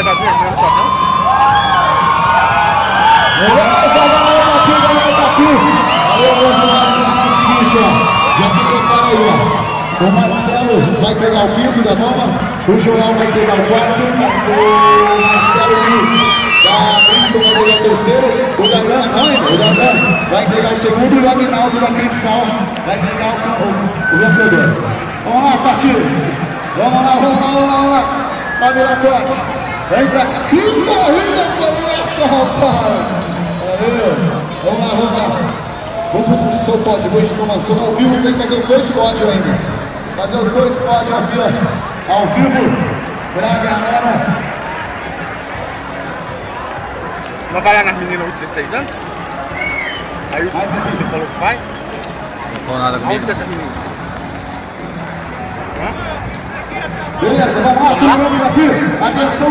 vai bater aqui no chão. Beleza, galera daqui. Valeu, meu irmão. É o seguinte, ó. Já se prepara aí, ó. O Marcelo vai pegar o quinto da dama. O Joel vai pegar o quarto. O Marcelo Luiz da Cristal vai pegar o terceiro. O Dandan vai entregar o segundo. E o Aguinaldo da Cristal vai pegar o vencedor. Vamos lá, partido. Vamos lá. Sobe na toque. Vem pra cá. Que corrida foi essa, rapaz? Valeu. Vamos lá. Vamos pro seu pódio hoje, como ao vivo, tem que fazer os dois pódios ainda. Fazer os dois pódios aqui, ó. Ao vivo, pra galera. Não vai lá nas meninas de 16 anos? Aí você falou que vai? Não falou nada comigo. Onde que é essa menina? Beleza, vamos lá, todo mundo aqui. Atenção,